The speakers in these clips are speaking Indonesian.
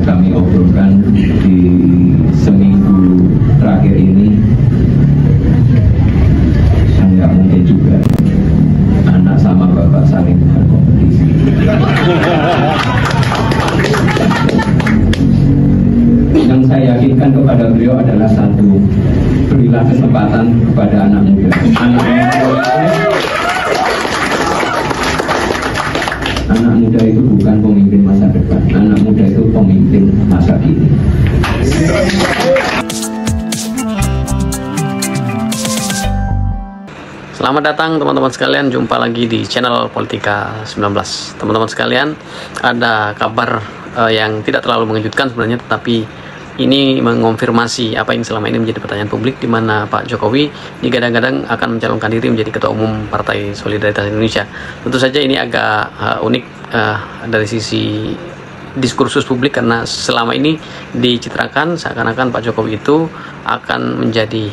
kami obrolkan di seminggu terakhir ini, nggak mungkin juga anak sama bapak saling berkompetisi. Yang saya yakinkan kepada beliau adalah satu, berilah kesempatan kepada anak muda. Anak muda itu bukan pemimpin masa depan, anak muda itu pemimpin masa kini. Selamat datang teman-teman sekalian, jumpa lagi di channel Politika 19. Teman-teman sekalian, ada kabar yang tidak terlalu mengejutkan sebenarnya, tetapi ini mengonfirmasi apa yang selama ini menjadi pertanyaan publik, di mana Pak Jokowi digadang-gadang akan mencalonkan diri menjadi Ketua Umum Partai Solidaritas Indonesia. Tentu saja ini agak unik dari sisi diskursus publik, karena selama ini dicitrakan seakan-akan Pak Jokowi itu akan menjadi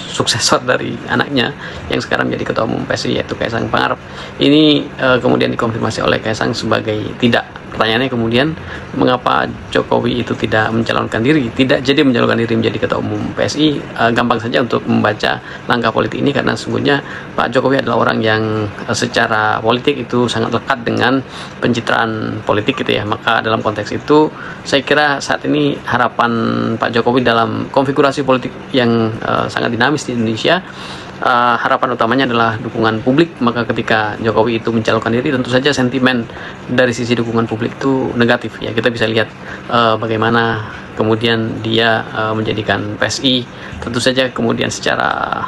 suksesor dari anaknya yang sekarang menjadi Ketua Umum PSI, yaitu Kaisang Pangarep. Ini kemudian dikonfirmasi oleh Kaisang sebagai tidak. Pertanyaannya kemudian, mengapa Jokowi itu tidak mencalonkan diri, tidak jadi mencalonkan diri menjadi Ketua Umum PSI? Gampang saja untuk membaca langkah politik ini, karena sesungguhnya Pak Jokowi adalah orang yang secara politik itu sangat lekat dengan pencitraan politik gitu ya. Maka dalam konteks itu saya kira saat ini harapan Pak Jokowi dalam konfigurasi politik yang sangat dinamis di Indonesia, harapan utamanya adalah dukungan publik. Maka ketika Jokowi itu mencalonkan diri, tentu saja sentimen dari sisi dukungan publik itu negatif ya. Kita bisa lihat bagaimana kemudian dia menjadikan PSI tentu saja kemudian secara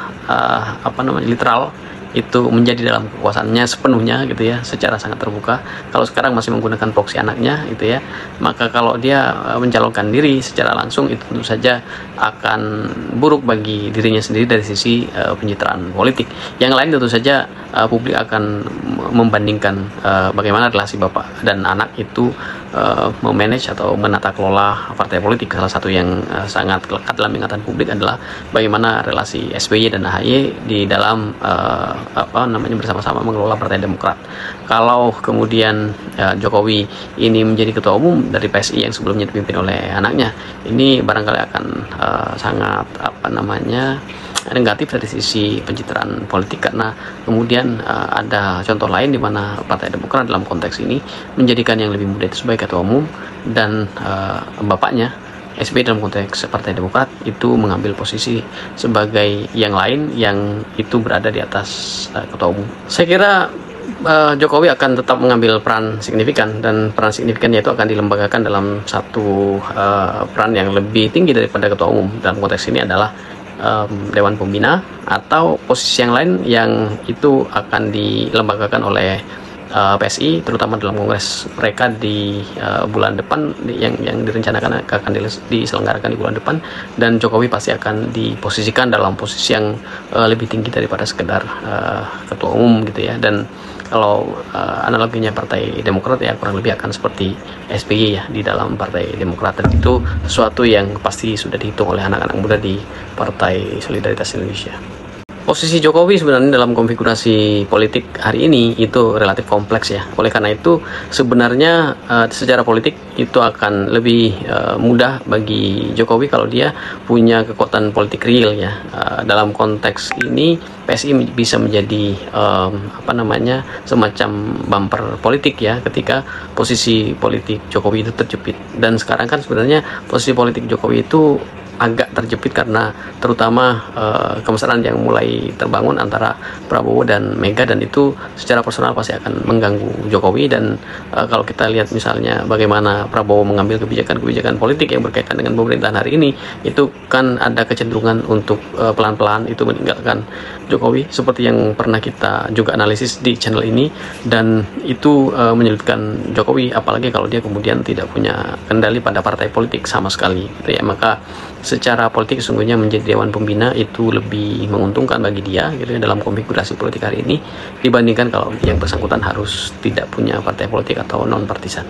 literal itu menjadi dalam kekuasaannya sepenuhnya gitu ya, secara sangat terbuka. Kalau sekarang masih menggunakan proksi anaknya gitu ya, maka kalau dia mencalonkan diri secara langsung itu tentu saja akan buruk bagi dirinya sendiri dari sisi pencitraan politik. Yang lain tentu saja publik akan membandingkan bagaimana relasi bapak dan anak itu memanage atau menata kelola partai politik. Salah satu yang sangat lekat dalam ingatan publik adalah bagaimana relasi SBY dan AHY di dalam bersama-sama mengelola Partai Demokrat. Kalau kemudian Jokowi ini menjadi ketua umum dari PSI yang sebelumnya dipimpin oleh anaknya, ini barangkali akan sangat negatif dari sisi pencitraan politik, karena kemudian ada contoh lain di mana Partai Demokrat dalam konteks ini menjadikan yang lebih muda itu sebagai ketua umum, dan bapaknya SBY dalam konteks Partai Demokrat itu mengambil posisi sebagai yang lain yang itu berada di atas ketua umum. Saya kira Jokowi akan tetap mengambil peran signifikan, dan peran signifikannya itu akan dilembagakan dalam satu peran yang lebih tinggi daripada ketua umum. Dalam konteks ini adalah Dewan Pembina atau posisi yang lain yang itu akan dilembagakan oleh PSI, terutama dalam kongres mereka di bulan depan yang direncanakan akan diselenggarakan di bulan depan, dan Jokowi pasti akan diposisikan dalam posisi yang lebih tinggi daripada sekedar ketua umum gitu ya. Dan kalau analoginya Partai Demokrat ya kurang lebih akan seperti SBY ya di dalam Partai Demokrat, dan itu sesuatu yang pasti sudah dihitung oleh anak-anak muda di Partai Solidaritas Indonesia. Posisi Jokowi sebenarnya dalam konfigurasi politik hari ini itu relatif kompleks ya. Oleh karena itu sebenarnya secara politik itu akan lebih mudah bagi Jokowi kalau dia punya kekuatan politik real ya. Dalam konteks ini PSI bisa menjadi semacam bumper politik ya ketika posisi politik Jokowi itu terjepit. Dan sekarang kan sebenarnya posisi politik Jokowi itu agak terjepit karena terutama kemesraan yang mulai terbangun antara Prabowo dan Mega, dan itu secara personal pasti akan mengganggu Jokowi. Dan kalau kita lihat misalnya bagaimana Prabowo mengambil kebijakan-kebijakan politik yang berkaitan dengan pemerintahan hari ini, itu kan ada kecenderungan untuk pelan-pelan itu meninggalkan Jokowi, seperti yang pernah kita juga analisis di channel ini, dan itu menyulitkan Jokowi, apalagi kalau dia kemudian tidak punya kendali pada partai politik sama sekali gitu ya. Maka secara politik sesungguhnya menjadi Dewan Pembina itu lebih menguntungkan bagi dia gitu ya, dalam konfigurasi politik hari ini, dibandingkan kalau yang bersangkutan harus tidak punya partai politik atau non partisan.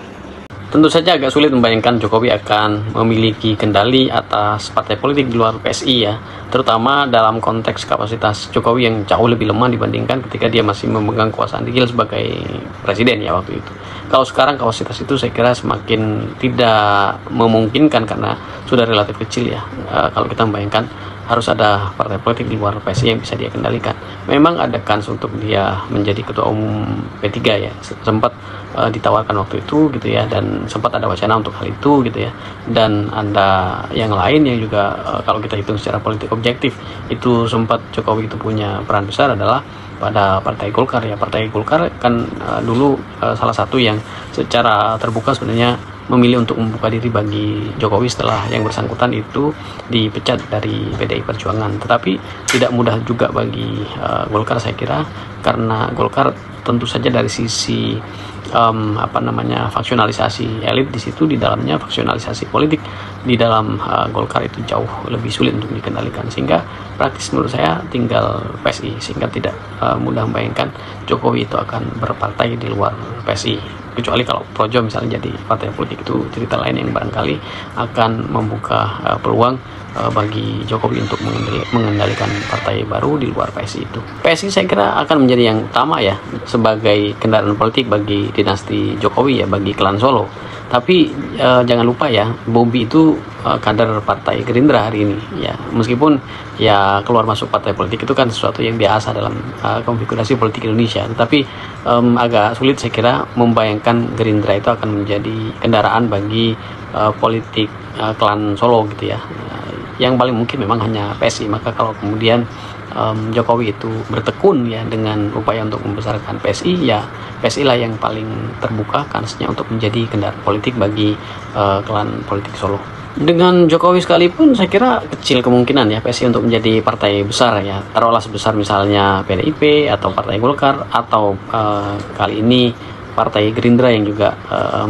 Tentu saja agak sulit membayangkan Jokowi akan memiliki kendali atas partai politik di luar PSI ya, terutama dalam konteks kapasitas Jokowi yang jauh lebih lemah dibandingkan ketika dia masih memegang kekuasaan real sebagai presiden ya waktu itu. Kalau sekarang kapasitas itu saya kira semakin tidak memungkinkan karena sudah relatif kecil ya. Kalau kita membayangkan harus ada partai politik di luar PSI yang bisa dia kendalikan. Memang ada kans untuk dia menjadi ketua umum P3 ya, sempat ditawarkan waktu itu gitu ya, dan sempat ada wacana untuk hal itu gitu ya. Dan ada yang lain yang juga kalau kita hitung secara politik objektif itu sempat Jokowi itu punya peran besar adalah pada Partai Golkar ya. Partai Golkar kan dulu salah satu yang secara terbuka sebenarnya memilih untuk membuka diri bagi Jokowi setelah yang bersangkutan itu dipecat dari PDI Perjuangan. Tetapi tidak mudah juga bagi Golkar saya kira, karena Golkar tentu saja dari sisi faksionalisasi elit di situ, di dalamnya faksionalisasi politik di dalam Golkar itu jauh lebih sulit untuk dikendalikan, sehingga praktis menurut saya tinggal PSI, sehingga tidak mudah membayangkan Jokowi itu akan berpartai di luar PSI. Kecuali kalau Projo misalnya jadi partai politik, itu cerita lain yang barangkali akan membuka peluang bagi Jokowi untuk mengendalikan partai baru di luar PSI itu. PSI saya kira akan menjadi yang utama ya sebagai kendaraan politik bagi dinasti Jokowi ya, bagi klan Solo. Tapi jangan lupa ya, Bobi itu kader partai Gerindra hari ini ya, meskipun ya keluar masuk partai politik itu kan sesuatu yang biasa dalam konfigurasi politik Indonesia, tetapi agak sulit saya kira membayangkan Gerindra itu akan menjadi kendaraan bagi politik klan Solo gitu ya. Yang paling mungkin memang hanya PSI. Maka kalau kemudian Jokowi itu bertekun ya dengan upaya untuk membesarkan PSI, ya PSI lah yang paling terbuka kansnya untuk menjadi kendaraan politik bagi klan politik Solo. Dengan Jokowi sekalipun saya kira kecil kemungkinan ya PSI untuk menjadi partai besar ya. Taruhlah sebesar misalnya PDIP atau Partai Golkar, atau kali ini Partai Gerindra yang juga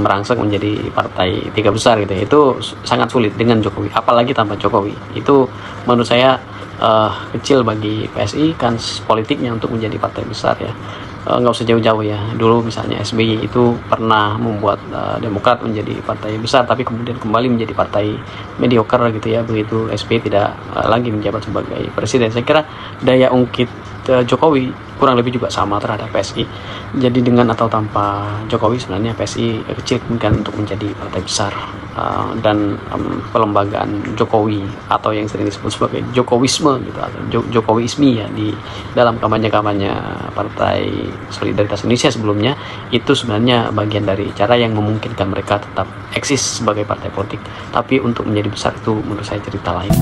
merangsek menjadi partai tiga besar gitu ya. Itu sangat sulit dengan Jokowi, apalagi tanpa Jokowi. Itu menurut saya kecil bagi PSI kans politiknya untuk menjadi partai besar ya. Nggak usah jauh-jauh ya, dulu misalnya SBY itu pernah membuat Demokrat menjadi partai besar, tapi kemudian kembali menjadi partai mediocre gitu ya, begitu SBY tidak lagi menjabat sebagai presiden. Saya kira daya ungkit Jokowi kurang lebih juga sama terhadap PSI. Jadi dengan atau tanpa Jokowi sebenarnya PSI kecil kemungkinan untuk menjadi partai besar, dan pelembagaan Jokowi atau yang sering disebut sebagai Jokowisme gitu, atau Jokowisme ya, di dalam kampanye-kampanye Partai Solidaritas Indonesia sebelumnya, itu sebenarnya bagian dari cara yang memungkinkan mereka tetap eksis sebagai partai politik. Tapi untuk menjadi besar itu menurut saya cerita lain.